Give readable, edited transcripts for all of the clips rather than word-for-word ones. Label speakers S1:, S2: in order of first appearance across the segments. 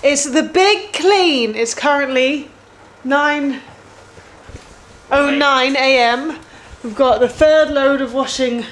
S1: It's the big clean. It's currently 9:09 AM. We've got the third load of washing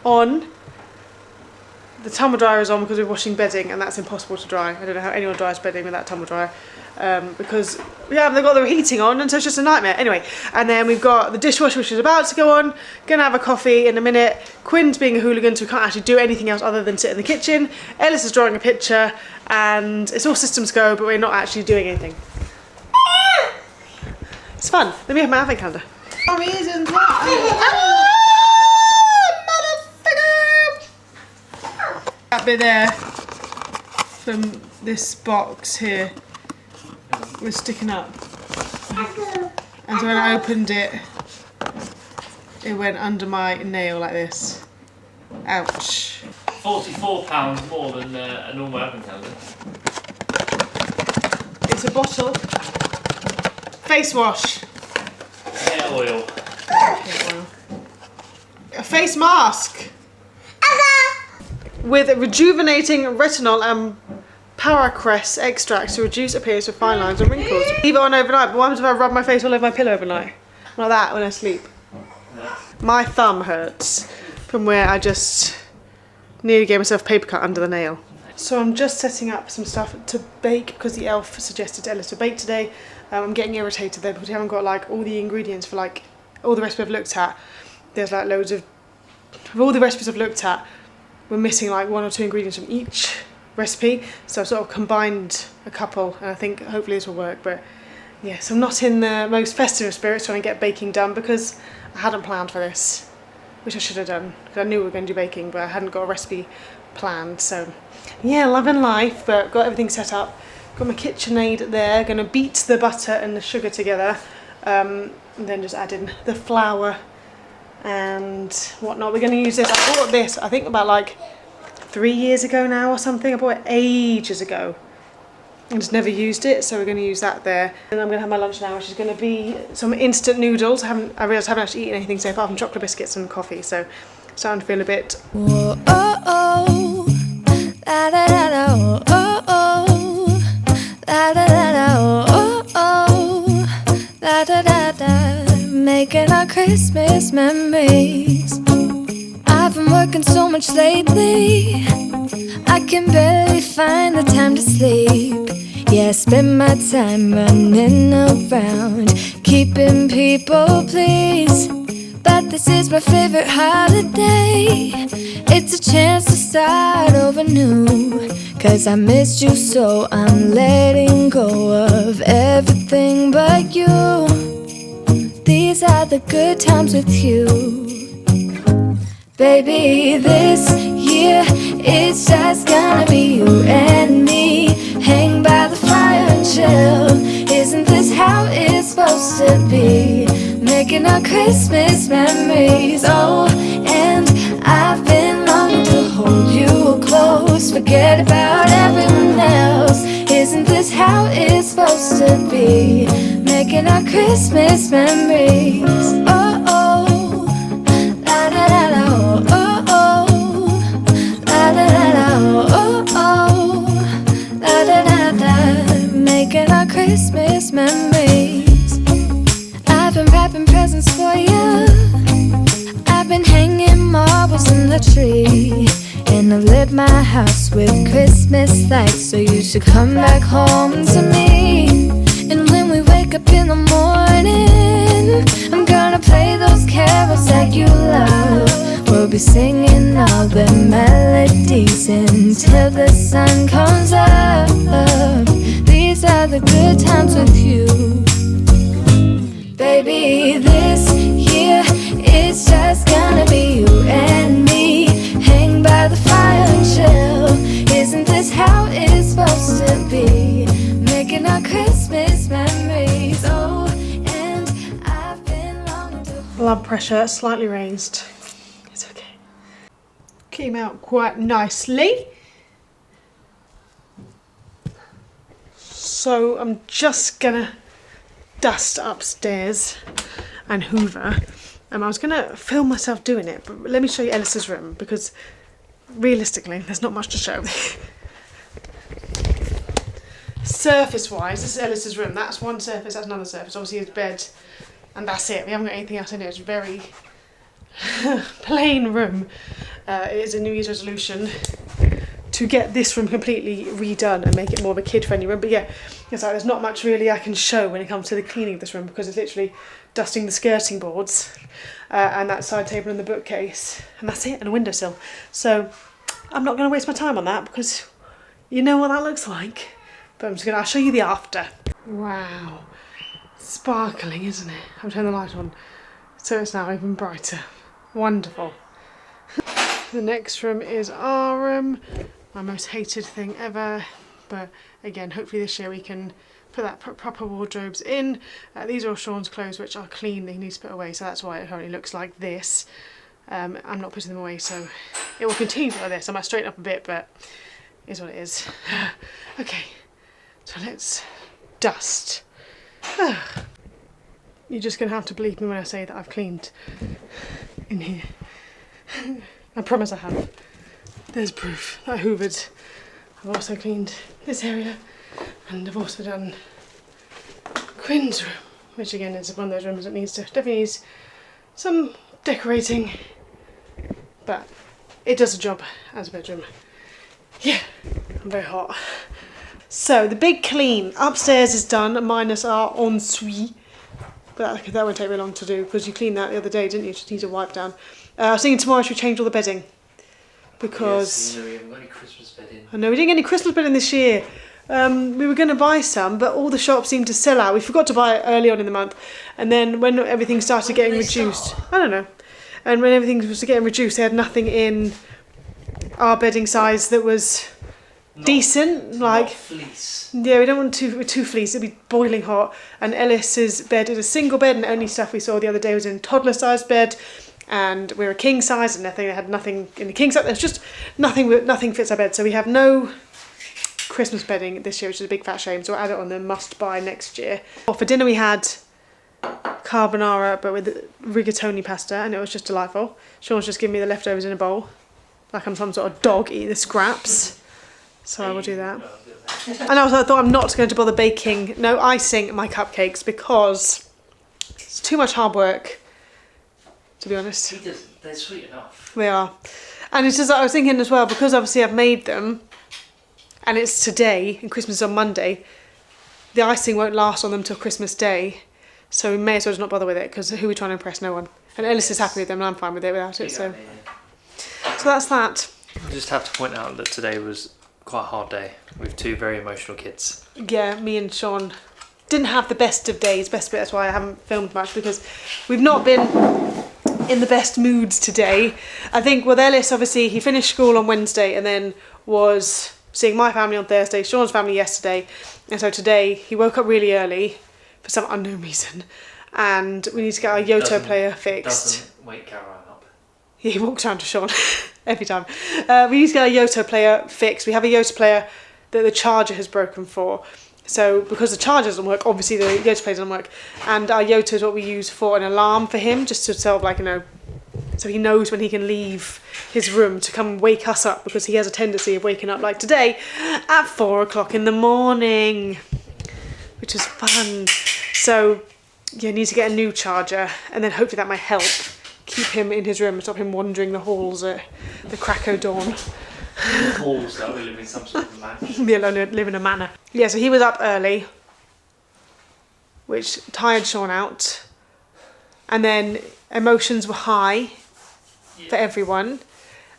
S1: on. The tumble dryer is on because we're washing bedding and that's impossible to dry. I don't know how anyone dries bedding with that tumble dryer. Because yeah, they've got the heating on and so it's just a nightmare. Anyway, and then we've got the dishwasher which is about to go on. Gonna have a coffee in a minute. Quinn's being a hooligan so we can't actually do anything else other than sit in the kitchen. Ellis is drawing a picture and it's all systems go but we're not actually doing anything. It's fun. Let me have my advent calendar. Reasons why. That bit there from this box here was sticking up, and so when I opened it, it went under my nail like this. Ouch.
S2: £44 more than a normal advent calendar.
S1: It's a bottle. Face wash.
S2: Hair oil.
S1: A face mask. With rejuvenating retinol and paracress extract to reduce appearance of fine lines and wrinkles. Leave it on overnight, but what happens if I rub my face all over my pillow overnight? Like that when I sleep. My thumb hurts from where I just nearly gave myself a paper cut under the nail. So I'm just setting up some stuff to bake because the elf suggested to Ellis to bake today. I'm getting irritated though because we haven't got like all the ingredients for like all the recipes I've looked at. There's like loads of all the recipes I've looked at. We're missing like 1 or 2 ingredients from each recipe, so I've sort of combined a couple and I think hopefully this will work. But yes, I'm not in the most festive of spirits trying to get baking done because I hadn't planned for this, which I should have done because I knew we were going to do baking but I hadn't got a recipe planned. So yeah, loving life, but got everything set up. Got my KitchenAid there, going to beat the butter and the sugar together, and then just add in the flour and whatnot. We're going to use this. I bought this I think about like 3 years ago now or something. I bought it ages ago and just never used it, so we're going to use that there. And I'm going to have my lunch now, which is going to be some instant noodles. I realised I haven't actually eaten anything so far from chocolate biscuits and coffee, so starting to feel a bit.
S3: Whoa, oh, oh. Da, da, da, da, oh, oh. Da, da, da, da, oh, oh. Da, da, da, da. Making our Christmas memories. I've been working so much lately, I can barely find the time to sleep. Yeah, I spend my time running around, keeping people pleased. But this is my favorite holiday. It's a chance to start over new. Cause I missed you so I'm letting go of everything but you. These are the good times with you. Baby, this year it's just gonna be you and me. Hang by the fire and chill. Isn't this how it's supposed to be? Making our Christmas memories. Oh, and I've been longing to hold you close. Forget about everyone else. Isn't this how it's supposed to be? Making our Christmas memories. Oh, oh. La da da da, oh, oh. La da da da, oh, oh. La da da da. Making our Christmas memories. I've been wrapping presents for you. I've been hanging marbles in the tree. And I've lit my house with Christmas lights. So you should come back home to me. And when we wake up in the morning, I'm gonna play those carols that you love. We'll be singing all the melodies until the sun comes up. These are the good times with you. Baby, this year it's just gonna be you and me. Hang by the fire and chill. Isn't this how it's supposed to be? Making our Christmas memories. Oh, and I've been longing to.
S1: Blood pressure slightly raised. It's okay. Came out quite nicely. So I'm just gonna dust upstairs and hoover. I was gonna film myself doing it, but let me show you Ellis's room because realistically there's not much to show. surface-wise, this is Ellis's room. That's one surface, that's another surface. Obviously his bed, and that's it. We haven't got anything else in it. It's a very plain room. It is a New Year's resolution to get this room completely redone and make it more of a kid-friendly room. But yeah, it's like there's not much really I can show when it comes to the cleaning of this room, because it's literally dusting the skirting boards and that side table and the bookcase, and that's it, and a windowsill. So I'm not going to waste my time on that, because you know what that looks like. But I'll show you the after. Wow, sparkling, isn't it? I've turned the light on, so it's now even brighter. Wonderful. The next room is our room. My most hated thing ever, but again, hopefully this year we can put that proper wardrobes in. These are all Sean's clothes, which are clean, they need to put away, so that's why it currently looks like this. I'm not putting them away, so it will continue like this. I might straighten up a bit, but it is what it is. Okay, so let's dust. You're just gonna have to believe me when I say that I've cleaned in here. I promise I have. There's proof that I hoovered. I've also cleaned this area, and I've also done Quinn's room, which again is one of those rooms that definitely needs some decorating, but it does a job as a bedroom. Yeah, I'm very hot. So the big clean upstairs is done, minus our ensuite, but that won't take very long to do, because you cleaned that the other day, didn't you? Just need a wipe down. I was thinking tomorrow should we change all the bedding, because
S2: yes, we haven't got any Christmas bedding.
S1: I know we didn't get any Christmas bedding this year. We were going to buy some, but all the shops seemed to sell out. We forgot to buy it early on in the month, and then when everything started getting reduced, I don't know, and when everything was getting reduced, they had nothing in our bedding size that was decent. Like,
S2: not fleece.
S1: Yeah, we don't want too fleece, it'd be boiling hot. And Ellis's bed is a single bed, and the only stuff we saw the other day was in toddler sized bed, and we're a king size, and they had nothing in the king size. There's just nothing fits our bed, so we have no Christmas bedding this year, which is a big fat shame, so I'll add it on the must buy next year. Well, for dinner we had carbonara, but with rigatoni pasta, and it was just delightful. Sean's just given me the leftovers in a bowl, like I'm some sort of dog eating the scraps, so I will do that. And also I thought I'm not going to bother baking, no icing my cupcakes, because it's too much hard work, to be honest.
S2: They're sweet enough.
S1: They are. And it's just, I was thinking as well, because obviously I've made them, and it's today, and Christmas is on Monday, the icing won't last on them till Christmas Day, so we may as well just not bother with it, because who are we trying to impress? No one. And Ellis is happy with them, and I'm fine with it without it, so that's that.
S2: I just have to point out that today was quite a hard day, with two very emotional kids.
S1: Yeah, me and Sean didn't have the best of days, that's why I haven't filmed much, because we've not been in the best moods today. I think with Ellis, obviously, he finished school on Wednesday, and then was seeing my family on Thursday, Sean's family yesterday, and so today he woke up really early for some unknown reason, and we need to get our Yoto player fixed.
S2: Doesn't wake Caroline up.
S1: Yeah, he walks around to Sean every time. We need to get our Yoto player fixed. We have a Yoto player that the charger has broken for, so because the charger doesn't work, obviously the Yoto player doesn't work, and our Yoto is what we use for an alarm for him, just to sort of like, you know, so he knows when he can leave his room to come wake us up, because he has a tendency of waking up like today at 4 o'clock in the morning, which is fun. So yeah, need to get a new charger, and then hopefully that might help keep him in his room and stop him wandering the halls at the crack o' dawn.
S2: Halls that we live in some sort of mansion.
S1: Yeah, live in a manor. Yeah, so he was up early, which tired Sean out, and then emotions were high for everyone,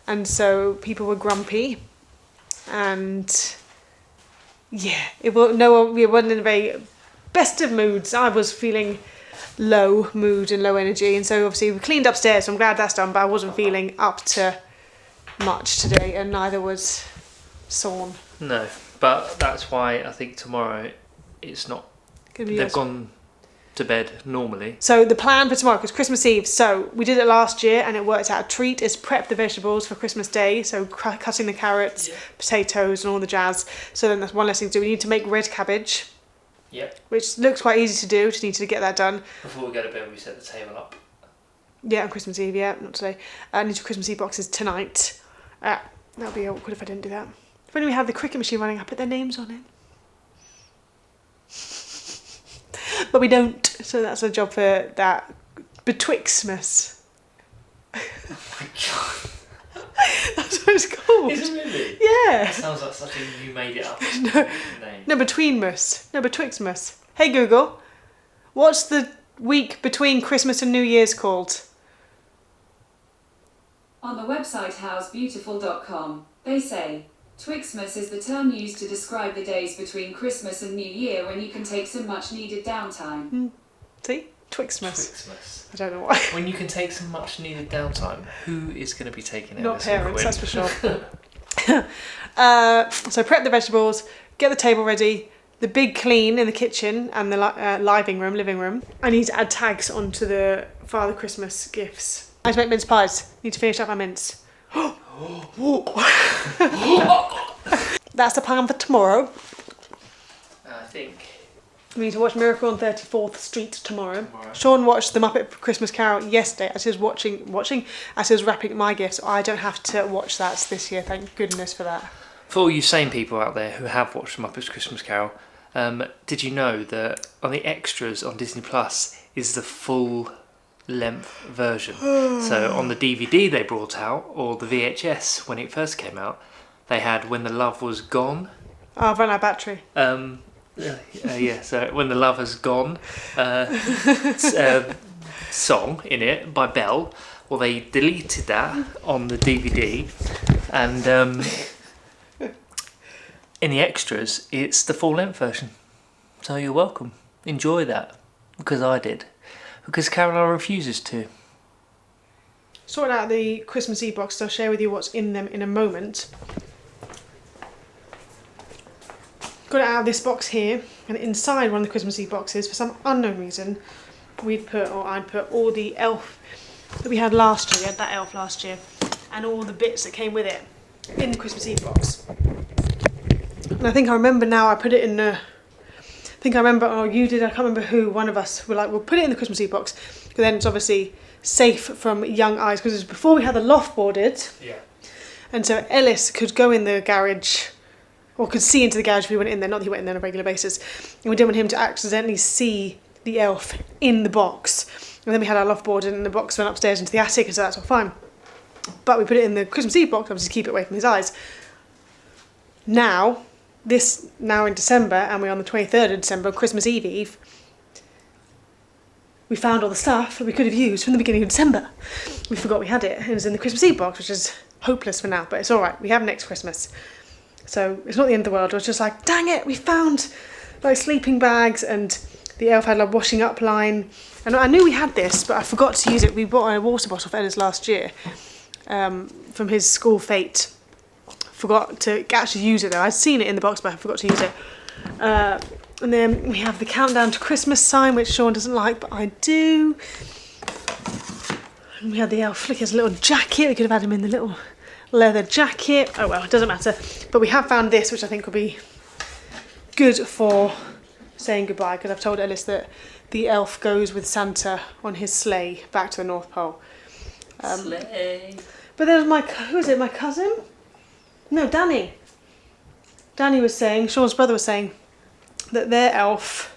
S1: and so people were grumpy, and yeah, we weren't in a very best of moods. I was feeling low mood and low energy, and so obviously we cleaned upstairs, so I'm glad that's done, but I wasn't feeling up to much today, and neither was Sean.
S2: No, but that's why I think tomorrow it's not. They've gone to bed normally.
S1: So the plan for tomorrow, because Christmas Eve, so we did it last year and it worked out a treat, is prep the vegetables for Christmas Day, so cutting the carrots, potatoes and all the jazz. So then that's one less thing to do. We need to make red cabbage, which looks quite easy to do, just need to get that done.
S2: Before we go to bed we set the table up.
S1: Yeah, on Christmas Eve, yeah, not today. I need to Christmas Eve boxes tonight. That would be awkward if I didn't do that. If only we had the cricket machine running, I put their names on it. but we don't. So that's a job for that Betwixtmas.
S2: Oh my god.
S1: That's what it's called.
S2: Is it really?
S1: Yeah.
S2: That sounds like something you made it up. Name.
S1: No, Betweenmas. No, Betwixtmas. Hey Google, what's the week between Christmas and New Year's called?
S4: On the website howsbeautiful.com, they say, Twixtmas is the term used to describe the days between Christmas and New Year when you can take some much needed downtime.
S1: See? Twixtmas.
S2: Christmas.
S1: I don't know why.
S2: When you can take some much needed downtime, who is going to be taking it?
S1: Not parents, that's for sure. So prep the vegetables, get the table ready, the big clean in the kitchen and the living room. I need to add tags onto the Father Christmas gifts. I need to make mince pies. Need to finish up my mince. That's the plan for tomorrow.
S2: I think.
S1: We need to watch Miracle on 34th Street tomorrow. Sean watched The Muppet Christmas Carol yesterday as he was watching as he was wrapping my gifts. So I don't have to watch that this year, thank goodness for that.
S2: For all you sane people out there who have watched The Muppet Christmas Carol, did you know that on the extras on Disney Plus is the full length version? So on the DVD they brought out, or the VHS when it first came out, they had When the Love Was Gone.
S1: Oh, I've run out of battery.
S2: Yeah, so When the Love Has Gone song in it by Belle. Well, they deleted that on the DVD, and in the extras it's the full length version. So you're welcome. Enjoy that, because I did. Because Caroline refuses to.
S1: Sorting out the Christmas Eve box, I'll share with you what's in them in a moment. Got it out of this box here, and inside one of the Christmas Eve boxes, for some unknown reason, I'd put all the elf that we had last year. We had that elf last year, and all the bits that came with it in the Christmas Eve box. And I think I remember now. I put it in the. I think I remember. Oh, you did. I can't remember who. One of us were like, "We'll put it in the Christmas Eve box," because then it's obviously safe from young eyes. Because it was before we had the loft boarded.
S2: Yeah.
S1: And so Ellis could go in the garage. Or could see into the garage if we went in there, not that he went in there on a regular basis. And we didn't want him to accidentally see the elf in the box. And then we had our loft board and the box went upstairs into the attic, and so that's all fine. But we put it in the Christmas Eve box, obviously to keep it away from his eyes. Now in December, and we're on the 23rd of December, Christmas Eve, we found all the stuff that we could have used from the beginning of December. We forgot we had it. It was in the Christmas Eve box, which is hopeless for now, but it's all right. We have next Christmas. So it's not the end of the world. I was just like, dang it, we found like sleeping bags, and the elf had like washing up line. And I knew we had this, but I forgot to use it. We bought a water bottle for Ellis last year from his school fete. Forgot to actually use it though. I'd seen it in the box, but I forgot to use it. And then we have the countdown to Christmas sign, which Sean doesn't like, but I do. And we had the elf. Look, he has a little jacket. We could have had him in the little leather jacket. Oh well, it doesn't matter. But we have found this, which I think will be good for saying goodbye, because I've told Ellis that the elf goes with Santa on his sleigh back to the North Pole.
S2: Sleigh.
S1: But there was who is it, my cousin? No, Danny. Danny was saying, Sean's brother was saying, that their elf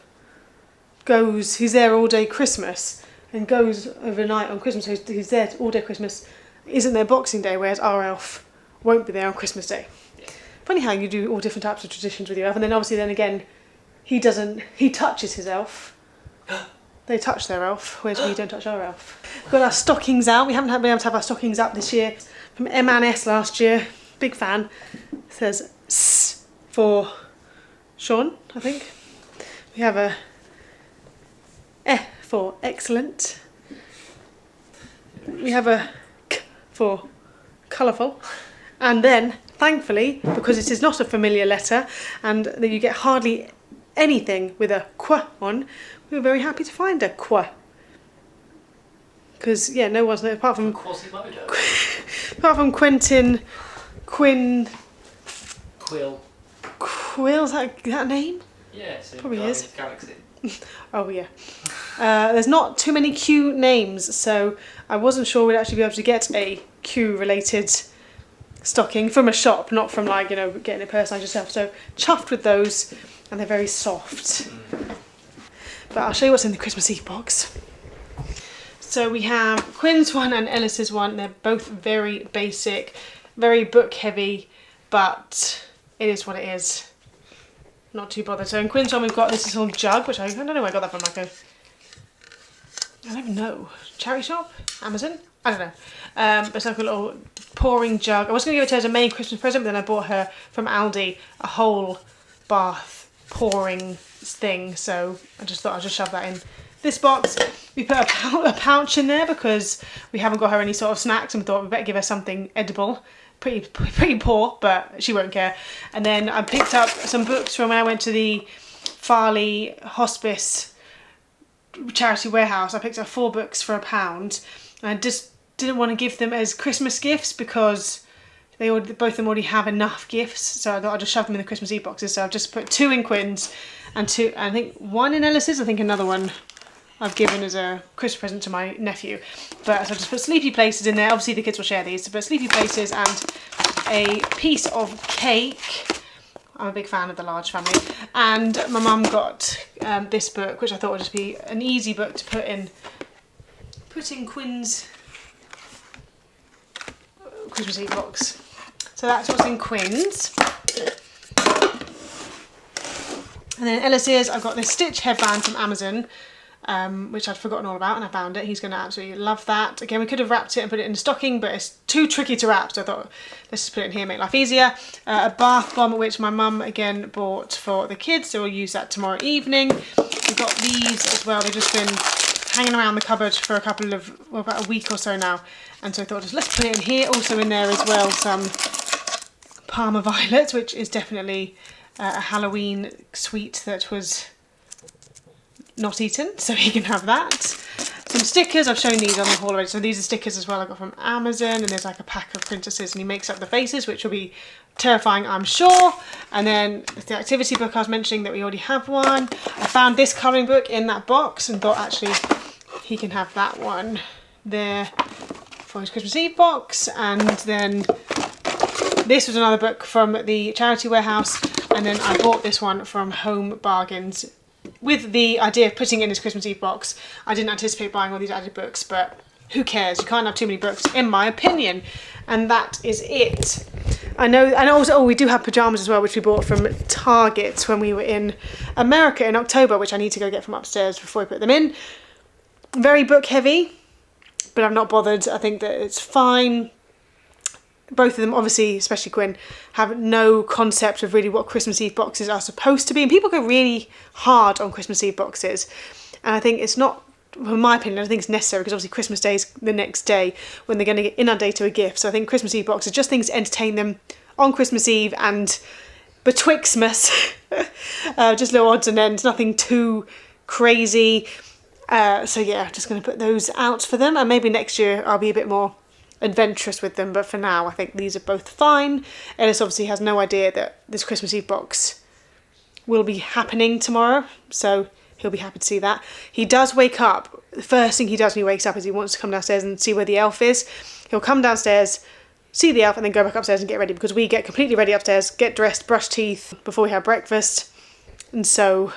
S1: he's there all day Christmas and goes overnight on Christmas, so he's there all day Christmas. Isn't there Boxing Day, whereas our elf won't be there on Christmas Day. Yeah. Funny how you do all different types of traditions with your elf, and then obviously then again, he touches his elf. They touch their elf, whereas we don't touch our elf. We've got our stockings out. We haven't been able to have our stockings up this year. From M&S last year, big fan. It says S for Sean, I think. We have a E for excellent. We have a K for colourful. And then, thankfully, because it is not a familiar letter and that you get hardly anything with a Qu on, we were very happy to find a Qu. Because, yeah, no one's, apart from Quentin, Quill, is that a name?
S2: Yeah, it's
S1: probably is.
S2: Galaxy.
S1: Oh yeah. There's not too many Q names, so I wasn't sure we'd actually be able to get a Q related stocking from a shop, not from like, getting it personalised yourself. So chuffed with those, and they're very soft. But I'll show you what's in the Christmas Eve box. So we have Quinn's one and Ellis's one. They're both very basic, very book heavy, but it is what it is. Not too bothered. So in Quinn's one we've got this little jug, which I don't know where I got that from, like I don't know, charity shop? Amazon? I don't know. But it's like a little pouring jug. I was going to give it to her as a main Christmas present, but then I bought her from Aldi a whole bath pouring thing, so I just thought I'd just shove that in this box. We put a pouch in there because we haven't got her any sort of snacks, and we thought we better give her something edible. Pretty poor, but she won't care. And then I picked up some books from when I went to the Farley Hospice charity warehouse. I picked up 4 books for £1, and I just didn't want to give them as Christmas gifts because both of them already have enough gifts, so I thought I'd just shove them in the Christmas Eve boxes. So I've just put 2 in Quinn's and 2, I think 1 in Ellis's. I think another one I've given as a Christmas present to my nephew. But so I just put Sleepy Places in there. Obviously the kids will share these, but Sleepy Places and a piece of cake. I'm a big fan of the large family. And my mum got this book, which I thought would just be an easy book to put in Quinn's Christmas Eve box. So that's what's in Quinn's. And then Ellis's, I've got this Stitch headband from Amazon, which I'd forgotten all about, and I found it. He's going to absolutely love that. Again, we could have wrapped it and put it in a stocking, but it's too tricky to wrap, so I thought let's just put it in here, make life easier. A bath bomb, which my mum again bought for the kids, so we'll use that tomorrow evening. We've got these as well. They've just been hanging around the cupboard for about a week or so now, and so I thought just let's put it in here. Also in there as well some Parma violets, which is definitely a Halloween sweet that was not eaten, so he can have that. Some stickers, I've shown these on the haul already, so these are stickers as well I got from Amazon, and there's like a pack of princesses, and he makes up the faces, which will be terrifying, I'm sure. And then the activity book I was mentioning that we already have one. I found this colouring book in that box and thought actually he can have that one there for his Christmas Eve box. And then this was another book from the charity warehouse, and then I bought this one from Home Bargains with the idea of putting it in his Christmas Eve box. I didn't anticipate buying all these added books, but who cares? You can't have too many books, in my opinion. And that is it. I know, and also, we do have pyjamas as well, which we bought from Target when we were in America in October, which I need to go get from upstairs before I put them in. Very book heavy, but I'm not bothered. I think that it's fine. Both of them, obviously, especially Quinn, have no concept of really what Christmas Eve boxes are supposed to be. And people go really hard on Christmas Eve boxes. And I think it's not, in my opinion, I don't think it's necessary, because obviously Christmas Day is the next day when they're going to get inundated with gifts. So I think Christmas Eve boxes, just things to entertain them on Christmas Eve and betwixtmas. Just little odds and ends, nothing too crazy. So yeah, just going to put those out for them. And maybe next year I'll be a bit more adventurous with them, but for now I think these are both fine. Ellis obviously has no idea that this Christmas Eve box will be happening tomorrow, so he'll be happy to see that. He does wake up, the first thing he does when he wakes up is he wants to come downstairs and see where the elf is. He'll come downstairs, see the elf, and then go back upstairs and get ready, because we get completely ready upstairs, get dressed, brush teeth before we have breakfast. And so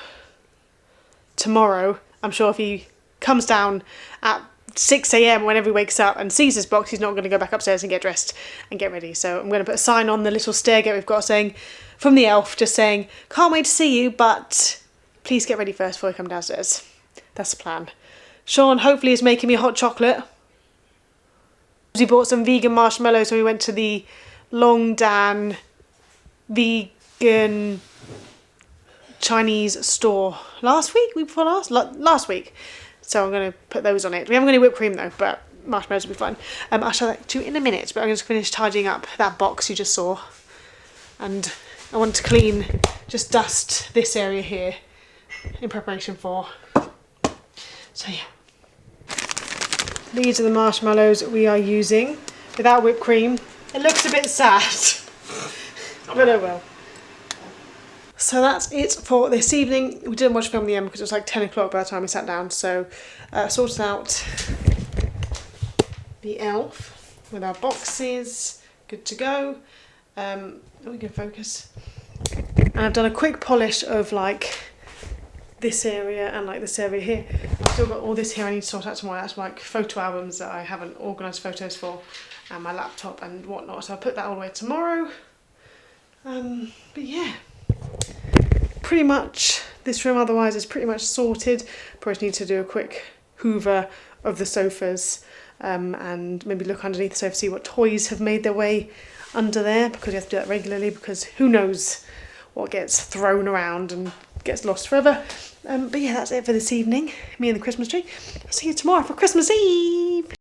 S1: tomorrow, I'm sure if he comes down at 6 a.m. whenever he wakes up and sees his box, he's not going to go back upstairs and get dressed and get ready. So I'm going to put a sign on the little stairgate we've got saying, from the elf, just saying, can't wait to see you, but please get ready first before you come downstairs. That's the plan. Sean hopefully is making me a hot chocolate. He bought some vegan marshmallows when we went to the Long Dan vegan Chinese store last week, week before last week. So I'm going to put those on it. We haven't got any whipped cream though, but marshmallows will be fun. I'll show that to you in a minute, but I'm going to finish tidying up that box you just saw. And I want to clean, just dust this area here in preparation for. So yeah. These are the marshmallows we are using without whipped cream. It looks a bit sad, but oh well. So that's it for this evening. We didn't watch film in the end because it was like 10 o'clock by the time we sat down. So sorted out the elf with our boxes. Good to go. We can focus. And I've done a quick polish of like this area and like this area here. I've still got all this here I need to sort out tomorrow. That's like photo albums that I haven't organised photos for, and my laptop and whatnot. So I'll put that all away tomorrow. But yeah, pretty much this room otherwise is pretty much sorted. Probably need to do a quick hoover of the sofas, and maybe look underneath the sofa, see what toys have made their way under there, because you have to do that regularly, because who knows what gets thrown around and gets lost forever. But yeah, that's it for this evening. Me and the Christmas tree. I'll see you tomorrow for Christmas Eve.